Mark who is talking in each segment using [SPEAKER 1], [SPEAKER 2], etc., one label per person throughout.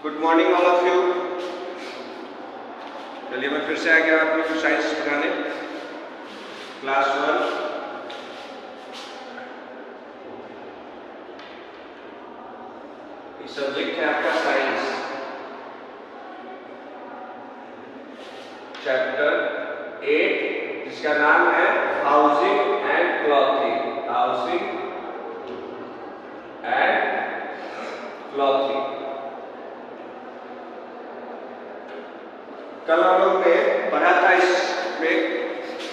[SPEAKER 1] Good morning all of you. चलिए मैं फिर से आ गया आप लोग को साइंस पढ़ाने, क्लास 1। सब्जेक्ट है आपका साइंस, चैप्टर 8, जिसका नाम है housing and clothing. Housing and clothing. कल हम लोग ने पढ़ा था, इसमें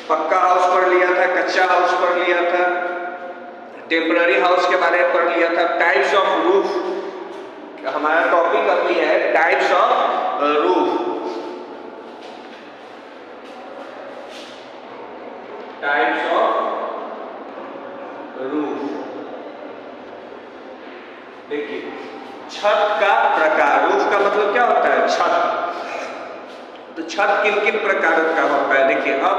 [SPEAKER 1] पक्का हाउस पढ़ लिया था, कच्चा हाउस पढ़ लिया था, टेम्पररी हाउस के बारे में पढ़ लिया था, टाइप्स ऑफ रूफ। हमारा टॉपिक अभी है types of roof. Types of roof. देखिए, छत का प्रकार। रूफ का मतलब क्या होता है? छत। तो छत किन किन प्रकारों का होता है? देखिए, अब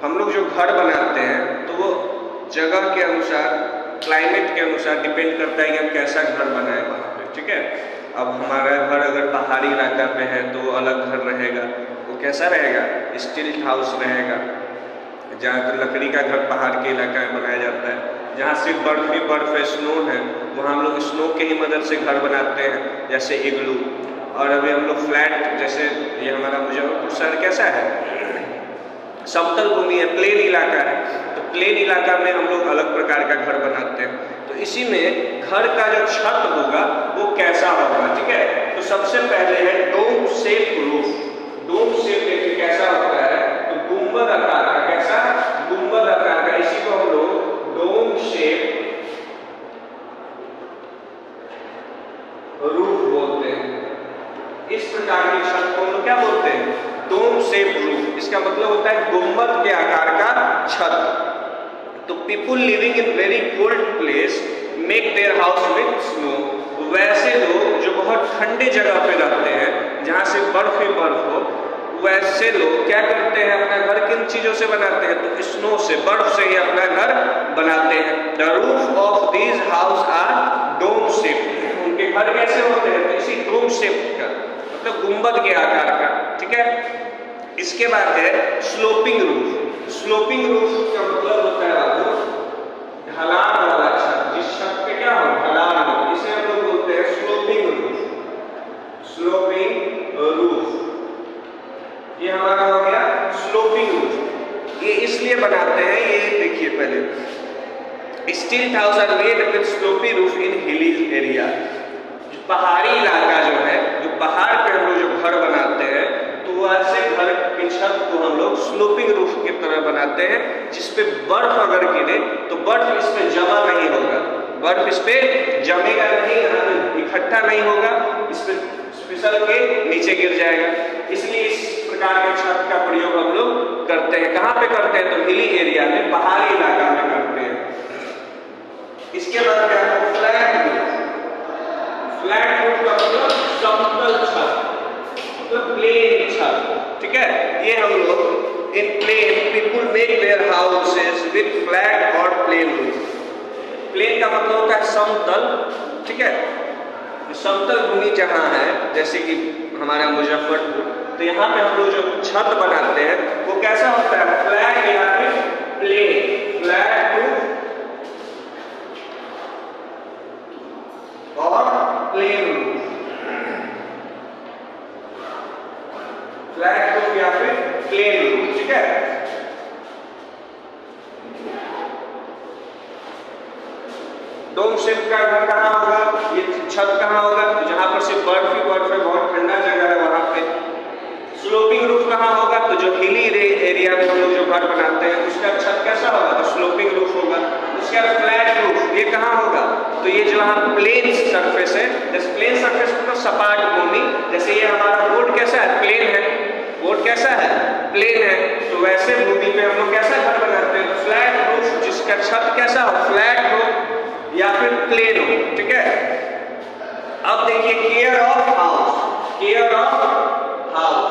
[SPEAKER 1] हम लोग जो घर बनाते हैं तो वो जगह के अनुसार, क्लाइमेट के अनुसार डिपेंड करता है कि हम कैसा घर बनाए वहाँ पे। ठीक है, अब हमारा घर अगर पहाड़ी इलाका पे है तो वो अलग घर रहेगा। वो कैसा रहेगा? स्टील हाउस रहेगा। जहाँ तो लकड़ी का घर पहाड़ के इलाका में बनाया जाता है। जहाँ सिर्फ बर्फ ही बर्फ है, स्नो है, वहाँ हम लोग स्नो के ही मदद से घर बनाते हैं, जैसे इग्लू। और अभी हम लोग फ्लैट, जैसे ये हमारा मुजफ्फरपुर शहर कैसा है? समतल भूमि है, प्लेन इलाका है। तो प्लेन इलाका में हम लोग अलग प्रकार का घर बनाते हैं। तो इसी में घर का जो छत होगा वो कैसा होगा? ठीक है, तो सबसे पहले है dome shape roof. Dome shape देखिए कैसा होता है? तो गुंबद आकार का। कैसा? गुंबद आकार का। इसी को हम लोग डोम शेप रूफ बोलते हैं। इस प्रकार की छत को हम लोग क्या बोलते हैं? Dome shape roof. इसका मतलब होता है गुंबद के आकार का छत। तो people living in very cold place make their house with snow. वैसे लोग जो बहुत ठंडे जगह पे रहते हैं, जहाँ से बर्फ ही बर्फ हो, वैसे लोग क्या करते हैं? अपना घर किन चीजों से बनाते हैं? तो स्नो से, बर्फ से ही अपना घर बनाते हैं। The roof of these house are dome shape. उनके घर कैसे होते हैं? तो इसी डोम शेप का, मतलब गुंबद के आकार का। ठीक है, इसके बाद है स्लोपिंग रूफ। स्लोपिंग रूफ का मतलब होता है आपको ढलान वाला छत। जिस छत पे क्या हो? ढलान हो, इसे हम लोग बोलते हैं स्लोपिंग रूफ। स्लोपिंग रूफ, ये हमारा हो गया स्लोपिंग रूफ। ये इसलिए बनाते हैं, ये देखिए पहले, steel house are made with slopy roof in hilly area. पहाड़ी इलाका जो है, जो पहाड़ पे हम लोग जो घर बनाते हैं, तो वैसे घर की छत को हम लोग स्लोपिंग रूफ की तरह बनाते हैं, जिसपे बर्फ अगर गिरे तो बर्फ इस पे जमा नहीं होगा। बर्फ इस पे जमेगा नहीं, इकट्ठा नहीं होगा, इस पे फिसल के नीचे गिर जाएगा। इसलिए इस प्रकार के छत का प्रयोग हम लोग करते हैं। कहाँ पे करते हैं? तो हिली एरिया में, पहाड़ी इलाका में करते हैं। इसके बाद क्या है? Flat roof. फ्लैट रूफ का मतलब समतल छत, मतलब प्लेन छत। ठीक है, ये हम लोग in plain people make their houses with flat और प्लेन रूफ। प्लेन का मतलब होता है समतल। ठीक है, समतल भूमि जहाँ है, जैसे कि हमारा मुजफ्फरपुर, तो यहाँ पे हम लोग जो छत बनाते हैं वो कैसा होता है? फ्लैट या फिर प्लेन। फ्लैट रूफ और प्लेन रूफ। फ्लैट रूफ या फिर प्लेन रूफ। ठीक है, डोम शेप का घर कहाँ होगा? ये छत कहाँ होगा? तो जहाँ पर सिर्फ बर्फ ही बर्फ है, बहुत ठंडा जगह है, वहां पे। स्लोपिंग रूफ कहाँ होगा? तो जो हिली एरिया में हम लोग जो घर बनाते हैं उसका छत कैसा होगा? तो स्लोपिंग रूफ होगा। उसके बाद फ्लैट रूफ, ये कहाँ होगा? तो ये जो यहाँ प्लेन सरफेस है, जैसे प्लेन सरफेस मतलब सपाट भूमि, जैसे ये हमारा बोर्ड कैसा है? प्लेन है। बोर्ड कैसा है? प्लेन है। तो वैसे भूमि पे हम लोग कैसा घर बनाते हैं? तो फ्लैट रूफ, जिसका छत कैसा हो? फ्लैट हो या फिर प्लेन हो। ठीक है, अब देखिए care of house. Care of house,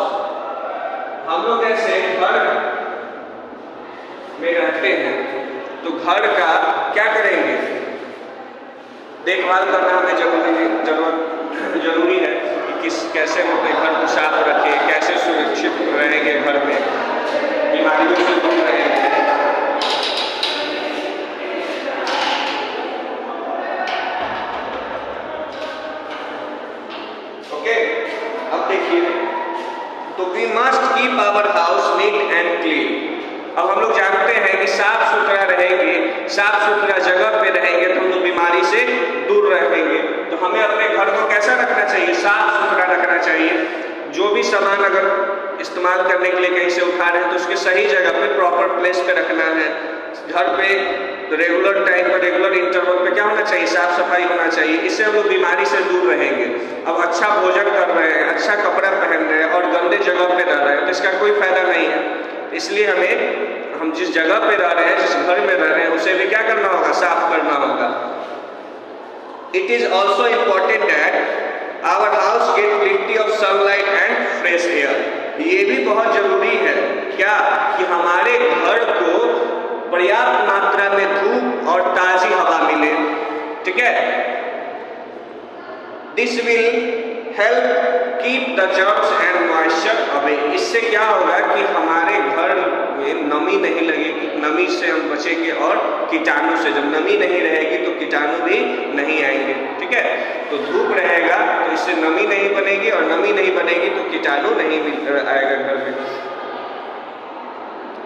[SPEAKER 1] हम लोग ऐसे घर में रहते हैं तो घर का क्या करेंगे? देखभाल करना हमें जरूरी है कि कैसे हम अपने घर को साफ रखें, कैसे सुरक्षित रहेंगे घर में, बीमारियों से दूर रहेंगे। ओके, अब देखिए, तो we must keep our house neat and clean. अब हम लोग जानते हैं कि साफ सुथरा रहेंगे, साफ सुथरा जगह पे रहेंगे तो हम लोग बीमारी से दूर रहेंगे। तो हमें अपने घर को कैसा रखना चाहिए? साफ सुथरा रखना चाहिए। जो भी सामान अगर इस्तेमाल करने के लिए कहीं से उठा रहे हैं तो उसके सही जगह पे, प्रॉपर प्लेस पे रखना है। घर पे रेगुलर टाइम पर, रेगुलर इंटरवल पे क्या होना चाहिए? साफ सफाई होना चाहिए। इससे हम लोग बीमारी से दूर रहेंगे। अब अच्छा भोजन कर रहे हैं, अच्छा कपड़ा पहन रहे हैं और गंदे जगह पे रह रहे हैं तो इसका कोई फायदा नहीं है। इसलिए हम जिस जगह पे रह रहे हैं, जिस घर में रह रहे हैं, उसे भी क्या करना होगा? साफ करना होगा। It is also important that our house get plenty of sunlight and fresh air. ये भी बहुत जरूरी है क्या? कि हमारे घर को पर्याप्त मात्रा में धूप और ताजी हवा मिले। ठीक है, this will help keep the germs and moisture away. इससे क्या होगा कि हमारे घर में नमी नहीं लगेगी, नमी से हम बचेंगे और कीटाणु से। जब नमी नहीं रहेगी तो कीटाणु भी नहीं आएंगे। ठीक है, तो धूप रहेगा तो इससे नमी नहीं बनेगी और नमी नहीं बनेगी तो कीटाणु नहीं आएगा घर में।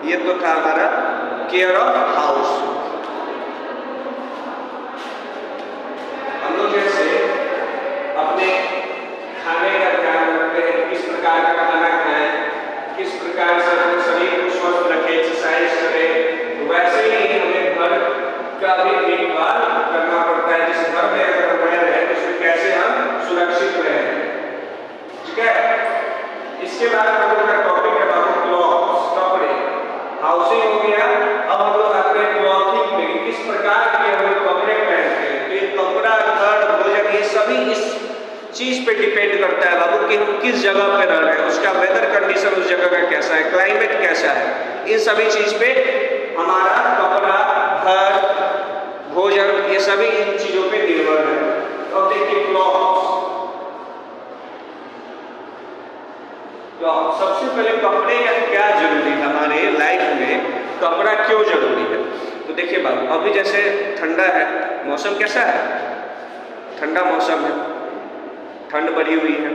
[SPEAKER 1] ये तो था हमारा केयर ऑफ हाउस। हम लोग जैसे अपने खाने का ध्यान रखते हैं, किस प्रकार का खाना खाएं, किस प्रकार से अपने शरीर को स्वस्थ रखें, एक्सरसाइज करें, वैसे ही हमें घर का भी देखभाल करना पड़ता है। जिस घर में अगर हम रह रहे हैं उसमें कैसे हम सुरक्षित रहें। ठीक है, इसके बाद हम लोग का टॉपिक है क्लॉथ्स, कपड़े। हाउसिंग हो गया, अब हम लोग आते हैं क्लॉथिंग में, किस प्रकार के हम लोग कपड़े पहनते हैं। तो ये कपड़ा, घर, भोजन, ये सभी इस चीज पे डिपेंड करता है बाबू कि हम किस जगह पे रह रहे हैं, उसका वेदर कंडीशन उस जगह का कैसा है, क्लाइमेट कैसा है। इन सभी चीज पे हमारा कपड़ा, घर, भोजन, ये सभी इन चीजों पे निर्भर है। अब देखिए क्लॉथ्स। सबसे पहले कपड़े का क्या जरूरी है हमारे लाइफ में, कपड़ा क्यों जरूरी है? तो देखिए बाबू, अभी जैसे ठंडा है, मौसम कैसा है? ठंडा मौसम है, ठंड बढ़ी हुई है,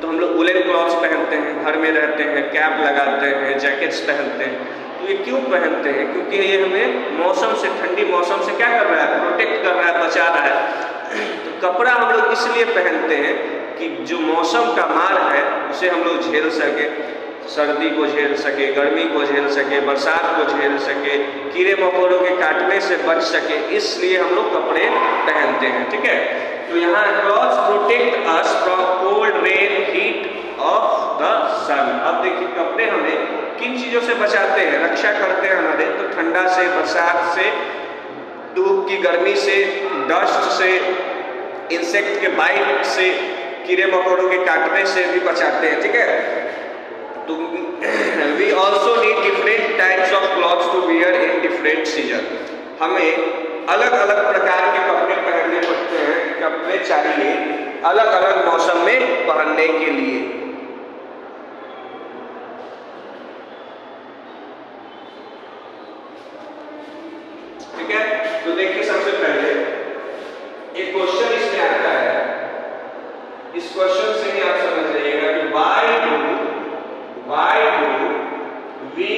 [SPEAKER 1] तो हम लोग वुलन क्लॉथ्स पहनते हैं, घर में रहते हैं, कैप लगाते हैं, जैकेट्स पहनते हैं। तो ये क्यों पहनते हैं? क्योंकि ये हमें मौसम से, ठंडी मौसम से क्या कर रहा है? प्रोटेक्ट कर रहा है, बचा रहा है। तो कपड़ा हम लोग इसलिए पहनते हैं कि जो मौसम का मार है उसे हम लोग झेल सके, सर्दी को झेल सके, गर्मी को झेल सके, बरसात को झेल सके, कीड़े मकोड़ों के काटने से बच सके, इसलिए हम लोग कपड़े पहनते हैं। ठीक है, तो यहाँ clothes protect us from cold, rain, heat of the sun. अब देखिए कपड़े हमें किन चीजों से बचाते हैं, रक्षा करते हैं हमारे। तो ठंडा से, बरसात से, धूप की गर्मी से, डस्ट से, इंसेक्ट के बाइट से, कीड़े मकोड़ों के काटने से भी बचाते हैं। ठीक है, तो we also need different types of clothes to wear in different season. हमें अलग अलग प्रकार के कपड़े पहनने पड़ते हैं, कपड़े चाहिए अलग अलग मौसम में पहनने के लिए। ठीक है, तो देखिए सबसे पहले एक क्वेश्चन इसमें आता है। इस क्वेश्चन से ही आप समझ जाइएगा कि why do we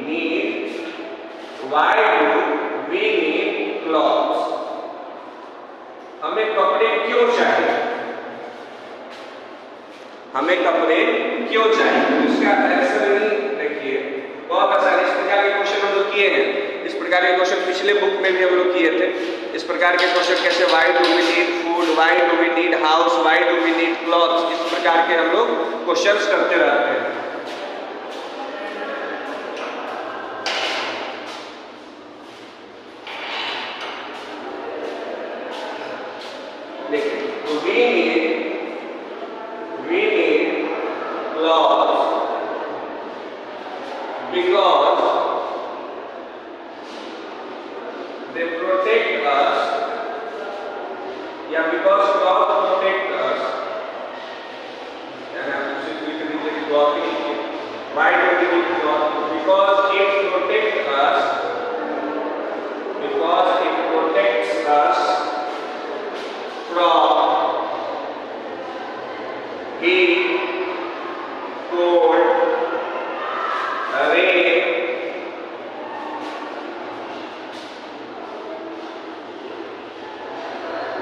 [SPEAKER 1] need clothes? हमें कपड़े क्यों चाहिए? हमें कपड़े क्यों चाहिए? इसका आंसर देखिए बहुत आसान। इस प्रकार के क्वेश्चन हम लोग किए हैं, इस प्रकार के क्वेश्चन पिछले बुक में भी हम लोग किए थे। इस प्रकार के क्वेश्चन कैसे why do we need food, why do we need house, why do we need clothes, इस प्रकार के हम लोग क्वेश्चंस करते रहते हैं। देखिए, तो we need clothes because they protect us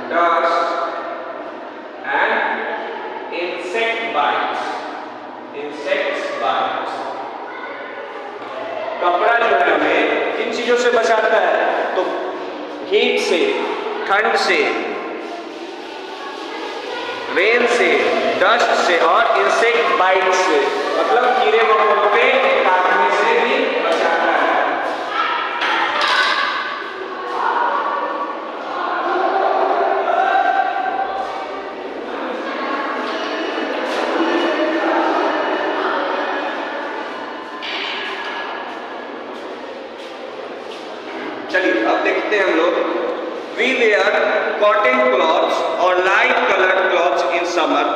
[SPEAKER 1] dust and insect bites. Insects bites. कपड़ा जो है हमें किन चीजों से बचाता है? तो हीट से, ठंड से, रेन से, डस्ट से और इंसेक्ट बाइट से, मतलब कीड़े मकोड़ों पे काटने से भी बचाता है। चलिए अब देखते हैं हम लोग। वी वेयर कॉटन क्लॉथ्स और light coloured clothes in summer.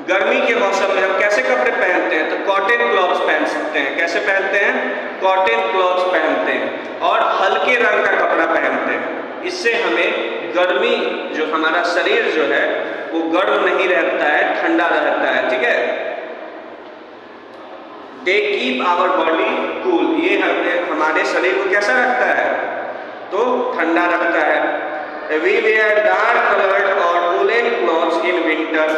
[SPEAKER 1] गर्मी के मौसम में हम कैसे कपड़े पहनते हैं? तो कॉटन क्लॉथ्स पहन सकते हैं। कैसे पहनते हैं? कॉटन क्लॉथ्स पहनते हैं और हल्के रंग का कपड़ा पहनते हैं। इससे हमें गर्मी, जो हमारा शरीर जो है वो गर्म नहीं रहता है, ठंडा रहता है। ठीक है, they keep our body cool. ये हमारे शरीर को कैसा रखता है? तो ठंडा रखता है। वी वेयर डार्क कलर्ड और वूलन क्लॉथ्स इन विंटर।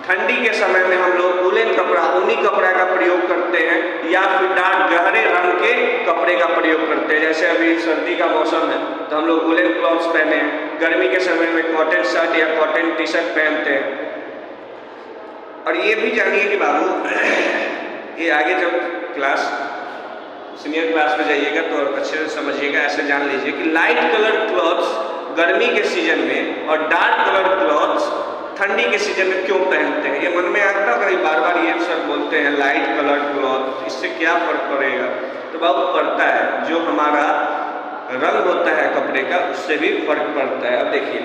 [SPEAKER 1] ठंडी के समय में हम लोग वूलन कपड़ा, ऊनी कपड़ा का प्रयोग करते हैं या फिर डार्क गहरे रंग के कपड़े का प्रयोग करते हैं। जैसे अभी सर्दी का मौसम है तो हम लोग वूलन क्लॉथ्स पहने हैं। गर्मी के समय में कॉटन शर्ट या कॉटन टी शर्ट पहनते हैं। और ये भी जानिए कि बाबू, ये आगे जब क्लास सीनियर क्लास में जाइएगा तो अच्छे से समझिएगा, ऐसे जान लीजिए कि लाइट कलर्ड क्लॉथ्स गर्मी के सीजन में और डार्क कलर्ड क्लॉथ्स ठंडी के सीजन में क्यों पहनते हैं। ये मन में आता है, बार बार ये सब बोलते हैं लाइट कलर्ड क्लॉथ, इससे क्या फर्क पड़ेगा? तो बाबू पड़ता है, जो हमारा रंग होता है कपड़े का उससे भी फर्क पड़ता है। अब देखिए,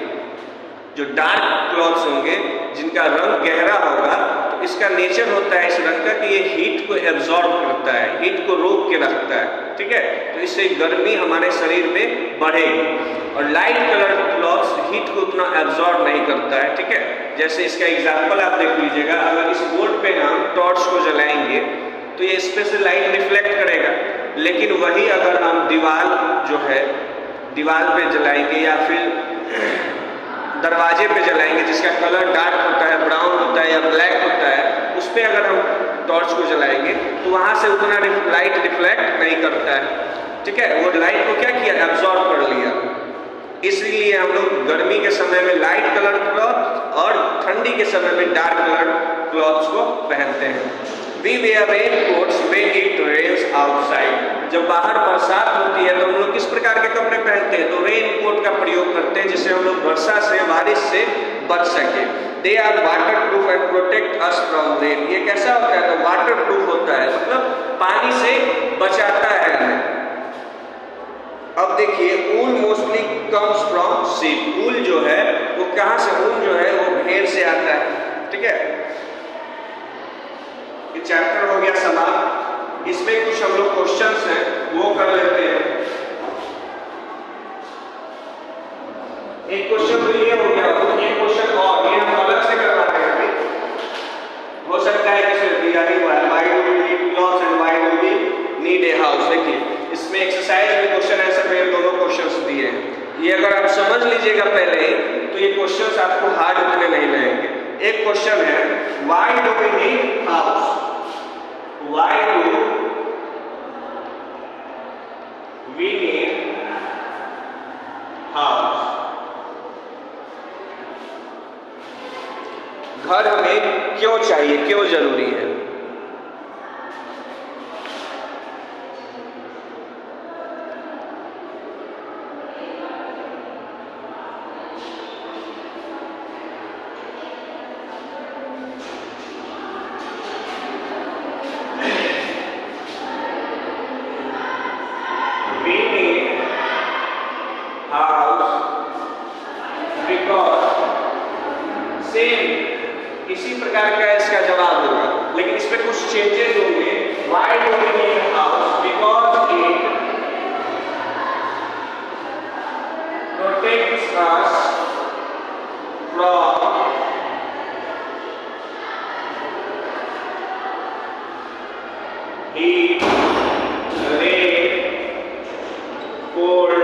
[SPEAKER 1] जो डार्क क्लॉथ्स होंगे जिनका रंग गहरा होगा तो इसका नेचर होता है इस रंग का कि ये हीट को एब्जॉर्ब करता है, हीट को रोक के रखता है। ठीक है, तो इससे गर्मी हमारे शरीर में बढ़ेगी। और लाइट कलर क्लॉथ्स हीट को उतना एब्जॉर्ब नहीं करता है। ठीक है, जैसे इसका एग्जाम्पल आप देख लीजिएगा। अगर इस बोर्ड पे हम टॉर्च को जलाएंगे तो ये इस पे से लाइट रिफ्लेक्ट करेगा, लेकिन वही अगर हम दीवार जो है दीवार पे जलाएंगे या फिर दरवाजे पे जलाएंगे जिसका कलर डार्क होता है, ब्राउन होता है या ब्लैक होता है, उस पर अगर हम टॉर्च को जलाएंगे तो वहाँ से उतना लाइट रिफ्लेक्ट नहीं करता है। ठीक है, वो लाइट को क्या किया? एब्जॉर्ब कर लिया। इसलिए हम लोग गर्मी के समय में लाइट कलर क्लॉथ और ठंडी के समय में डार्क कलर क्लॉथ्स को पहनते हैं। We wear raincoats when it rains outside. जब बाहर बरसात होती है तो हम लोग किस प्रकार के कपड़े पहनते हैं? तो रेन कोट का प्रयोग करते हैं जिससे हम लोग वर्षा से, बारिश से बच सके। They are waterproof and protect us from rain. ये कैसा होता है? तो वाटर प्रूफ होता है, मतलब पानी से बचाता है हमें। अब देखिए, ऊल मोस्टली कम्स फ्रॉम शीप। ऊल जो है वो कहाँ से? ऊल जो है वो भेड़ से आता है। ठीक है, ये चैप्टर हो गया समाप्त। इसमें कुछ हम लोग क्वेश्चंस हैं वो कर लेते हैं। एक क्वेश्चन तो ये हो गया, एक क्वेश्चन और ये हम अलग से करवाते हैं। अभी हो सकता है कि सिर्फ दिया ही हुआ है, why do we need clothes and why do we need a house. देखिए, इसमें एक्सरसाइज में क्वेश्चन आंसर में दोनों क्वेश्चंस दिए हैं। ये अगर आप समझ लीजिएगा पहले तो ये क्वेश्चंस आपको हार्ड उतने नहीं लगेंगे। एक क्वेश्चन है, why do we need house? Why do we need house? घर हमें क्यों चाहिए, क्यों जरूरी है? इसी प्रकार का इसका जवाब होगा, लेकिन इसमें कुछ चेंजेस होंगे। Why do we need house? Because it protects us from heat, rain, cold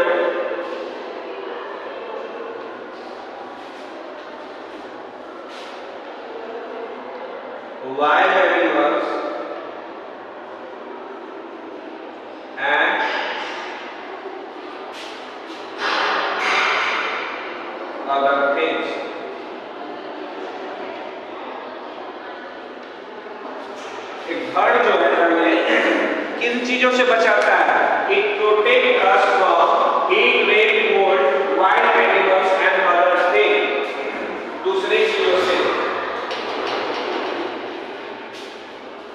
[SPEAKER 1] wild animals and other things. एक घर जो है हमें किन चीजों से बचाता है? It protects us from heat, rain, cold, wild animals and other things. दूसरी चीजों से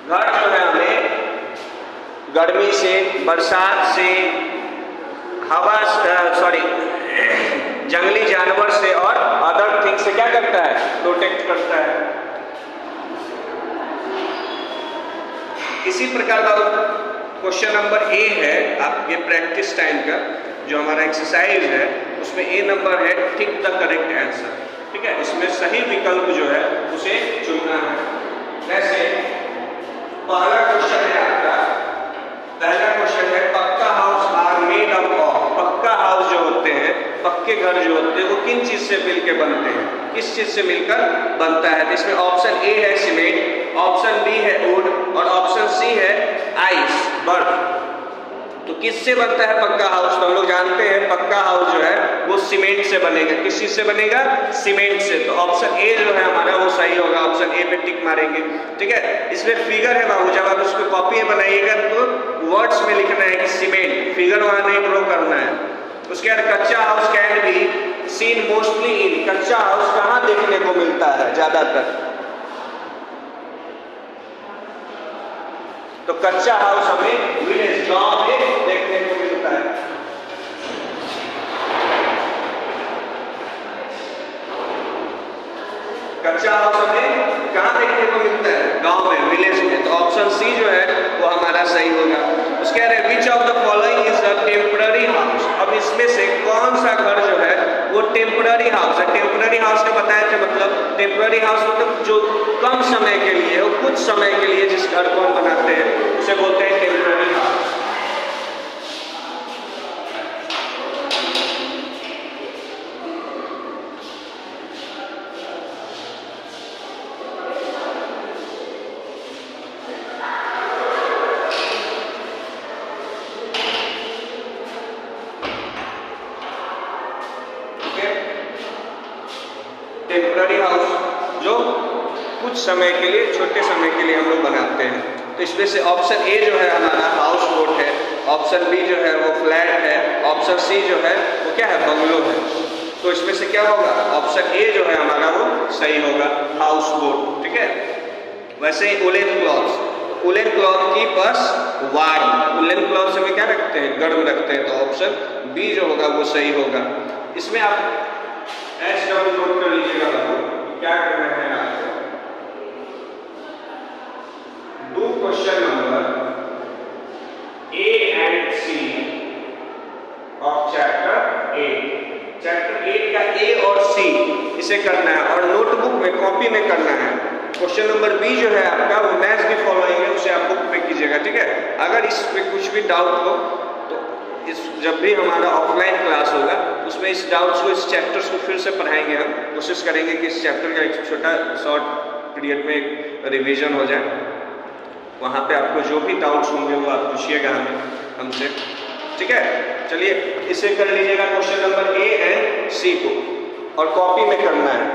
[SPEAKER 1] घर जो है हमें गर्मी से, बरसात से, हवा जंगली जानवर से और अदर थिंग से क्या करता है? प्रोटेक्ट करता है। इसी प्रकार का क्वेश्चन नंबर ए है आपके प्रैक्टिस टाइम का जो हमारा एक्सरसाइज है, उसमें ए नंबर है टिक द करेक्ट आंसर। ठीक है, इसमें सही विकल्प जो है उसे चुनना है। जैसे पहला क्वेश्चन है आपका, पहला क्वेश्चन है pucca house are made up of. Pucca house जो होते हैं, पक्के घर जो होते हैं, वो किन चीज से मिलकर बनते हैं? किस चीज से मिलकर बनता है? तो इसमें ऑप्शन ए है सीमेंट, ऑप्शन बी है वुड और ऑप्शन सी है आइस, बर्फ। तो किससे बनता है पक्का हाउस? तो हम लोग जानते हैं पक्का हाउस जो है वो सीमेंट से बनेगा। किस चीज से बनेगा? सीमेंट से। तो ऑप्शन ए जो है हमारा वो सही होगा, ऑप्शन ए पे टिक मारेंगे। ठीक है, इसमें फिगर है बाबू, जब आप उसको कॉपी में बनाइएगा तो वर्ड्स में लिखना है कि सीमेंट, फिगर वहां नहीं ड्रॉ करना है। उसके बाद कच्चा house can be seen mostly in. कच्चा हाउस कहाँ देखने को मिलता है ज्यादातर? तो कच्चा हाउस हमें विलेज, गांव में देखने को मिलता है। कच्चा हाउस हमें कहाँ देखने को मिलता है? गांव में, विलेज में। तो ऑप्शन सी जो है वो हमारा सही होगा। उसके बाद which of the following is a temporary house. अब इसमें से कौन सा घर जो है वो टेम्पररी हाउस है? टेम्पररी हाउस का बताया था, मतलब टेम्पररी हाउस मतलब जो कम समय के लिए, वो कुछ समय के लिए जिस घर को हम बनाते हैं उसे बोलते हैं टेम्पररी हाउस। टेम्पररी हाउस जो कुछ समय के लिए, छोटे समय के लिए हम लोग बनाते हैं। तो इसमें से ऑप्शन ए जो है हमारा हाउस बोट है, ऑप्शन बी जो है वो फ्लैट है, ऑप्शन सी जो है वो क्या है? बंगलो है। तो इसमें से क्या होगा? ऑप्शन ए जो है हमारा वो सही होगा, हाउस बोट। ठीक है, वैसे ही वुलन क्लॉथ्स, वुलन क्लॉथ की बस वार्म, वुलन क्लॉथ से हम क्या रखते हैं? गर्म रखते हैं। तो ऑप्शन बी जो होगा वो सही होगा। इसमें आप एच डबल नोट कर लीजिएगा, क्या करना है आपको? Do question number A and C of chapter 8। Chapter 8 का ए और सी इसे करना है और नोटबुक में, कॉपी में करना है। क्वेश्चन नंबर बी जो है आपका वो मैच भी फॉलोइंग है, उसे आप बुक पे कीजिएगा। ठीक है, अगर इस पे कुछ भी डाउट हो तो जब भी हमारा ऑफलाइन क्लास होगा उसमें इस डाउट्स को, इस चैप्टर्स को फिर से पढ़ाएंगे। हम कोशिश करेंगे कि इस चैप्टर का एक छोटा शॉर्ट पीरियड में एक रिवीजन हो जाए। वहाँ पे आपको जो भी डाउट्स होंगे वो आप पूछिएगा हमसे। ठीक है, चलिए इसे कर लीजिएगा क्वेश्चन नंबर ए एंड सी को, और कॉपी में करना है।